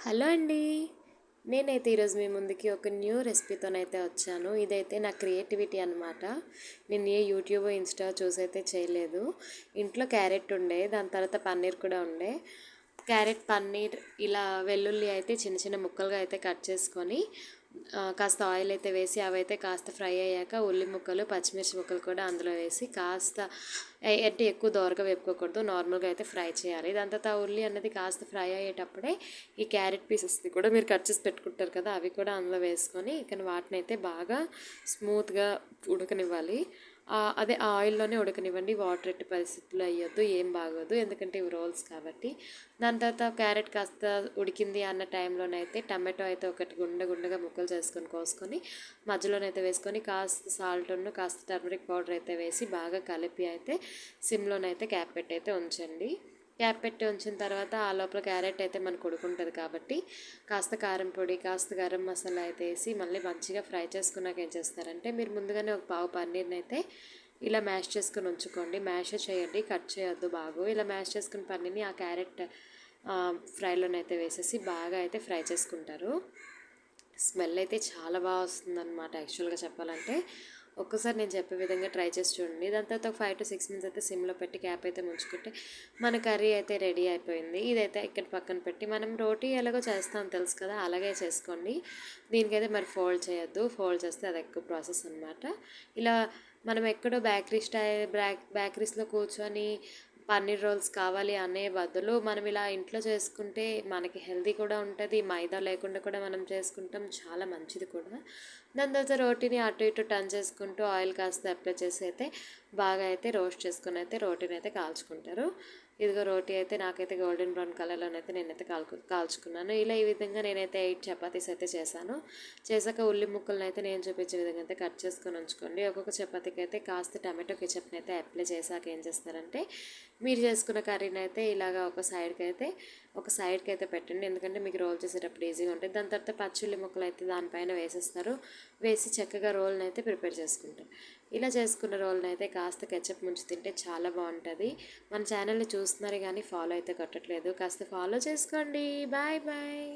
Hello అండి. నేనైతే ఈరోజు మీ ముందుకి ఒక న్యూ రెసిపీతోనైతే వచ్చాను. ఇదైతే నా క్రియేటివిటీ అనమాట. నేను ఏ యూట్యూబ్, ఇన్స్టా చూసైతే చేయలేదు. ఇంట్లో క్యారెట్ ఉండే, దాని తర్వాత పన్నీర్ కూడా ఉండే. క్యారెట్, పన్నీర్ ఇలా వెల్లుల్లి అయితే చిన్న చిన్న ముక్కలుగా అయితే కట్ చేసుకొని కాస్త ఆయిల్ అయితే వేసి అవైతే కాస్త ఫ్రై అయ్యాక ఉల్లి ముక్కలు, పచ్చిమిర్చి ముక్కలు కూడా అందులో వేసి కాస్త అంటే ఎక్కువ దోరగా వేపుకోకూడదు, నార్మల్గా అయితే ఫ్రై చేయాలి. దాని తర్వాత ఉల్లి అన్నది కాస్త ఫ్రై అయ్యేటప్పుడే ఈ క్యారెట్ పీసెస్ని కూడా మీరు కట్ చేసి పెట్టుకుంటారు కదా, అవి కూడా అందులో వేసుకొని ఇక వాటిని అయితే బాగా స్మూత్గా ఉడకనివ్వాలి. అదే ఆ ఆయిల్లోనే ఉడకనివ్వండి. వాటర్ ఎట్టి పరిస్థితుల్లో వేయొద్దు, ఏం బాగోదు, ఎందుకంటే ఇవి రోల్స్ కాబట్టి. దాని తర్వాత క్యారెట్ కాస్త ఉడికింది అన్న టైంలోనైతే టమాటో అయితే ఒకటి గుండగా ముక్కలు చేసుకొని కోసుకొని మధ్యలోనైతే వేసుకొని కాస్త సాల్ట్ను కాస్త టర్మరిక్ పౌడర్ అయితే వేసి బాగా కలిపి అయితే సిమ్లోనైతే క్యాప్ పెట్టి అయితే ఉంచండి. క్యాప్ పెట్టి ఉంచిన తర్వాత ఆ లోపల క్యారెట్ అయితే మనకు ఉడుకుంటుంది కాబట్టి కాస్త కారం పొడి, కాస్త గరం మసాలా అయితే వేసి మళ్ళీ మంచిగా ఫ్రై చేసుకున్నాక ఏం చేస్తారంటే మీరు ముందుగానే ఒక పావు పన్నీర్ని అయితే ఇలా మ్యాష్ చేసుకుని ఉంచుకోండి. మ్యాష్ చేయండి, కట్ చేయొద్దు. బాగా ఇలా మ్యాష్ చేసుకున్న పన్నీర్ని ఆ క్యారెట్ ఫ్రైలోనైతే వేసేసి బాగా అయితే ఫ్రై చేసుకుంటారు. స్మెల్ అయితే చాలా బాగా వస్తుందన్నమాట. యాక్చువల్గా చెప్పాలంటే ఒక్కసారి నేను చెప్పే విధంగా ట్రై చేసి చూడండి. దాని తర్వాత ఒక 5 to 6 minutes అయితే సిమ్లో పెట్టి క్యాప్ అయితే ముంచుకుంటే మన కర్రీ అయితే రెడీ అయిపోయింది. ఇదైతే ఇక్కడ పక్కన పెట్టి మనం రోటీ ఎలాగో చేస్తాం తెలుసు కదా, అలాగే చేసుకోండి. దీనికైతే మరి ఫోల్డ్ చేయొద్దు, ఫోల్డ్ చేస్తే అది ఎక్కువ ప్రాసెస్ అనమాట. ఇలా మనం ఎక్కడో బేకరీస్లో కూర్చొని పన్నీర్ రోల్స్ కావాలి అనే బదులు మనం ఇలా ఇంట్లో చేసుకుంటే మనకి హెల్తీ కూడా ఉంటుంది, మైదా లేకుండా కూడా మనం చేసుకుంటాం, చాలా మంచిది కూడా. దాని తర్వాత రోటీని అటు ఇటు టర్న్ చేసుకుంటూ ఆయిల్ కాస్త అప్లై చేసి అయితే బాగా అయితే రోస్ట్ చేసుకొని అయితే రోటీని అయితే కాల్చుకుంటారు. ఇదిగో రోటీ అయితే నాకైతే గోల్డెన్ బ్రౌన్ కలర్లోనైతే నేనైతే కాల్చుకున్నాను. ఇలా ఈ విధంగా నేనైతే 8 చపాతీస్ అయితే చేశాను. చేశాక ఉల్లి ముక్కలను అయితే నేను చూపించే విధంగా అయితే కట్ చేసుకొని ఉంచుకోండి. ఒక్కొక్క చపాతీకి అయితే కాస్త టమాటో కెచప్ని అయితే అప్లై చేశాక ఏం చేస్తారంటే మీరు చేసుకున్న కర్రీని అయితే ఇలాగా ఒక సైడ్కి అయితే పెట్టండి, ఎందుకంటే మీకు రోల్ చేసేటప్పుడు ఈజీగా ఉంటుంది. దాని తర్వాత పచ్చిల్లి ముక్కలు అయితే దానిపైన వేసేస్తారు. వేసి చక్కగా రోల్ని అయితే ప్రిపేర్ చేసుకుంటారు. ఇలా చేసుకున్న రోల్ని అయితే కాస్త కెచప్ ముంచి తింటే చాలా బాగుంటుంది. మన ఛానల్ని చూస్తున్నారు కానీ ఫాలో అయితే కొట్టట్లేదు, కాస్త ఫాలో చేసుకోండి. Bye bye.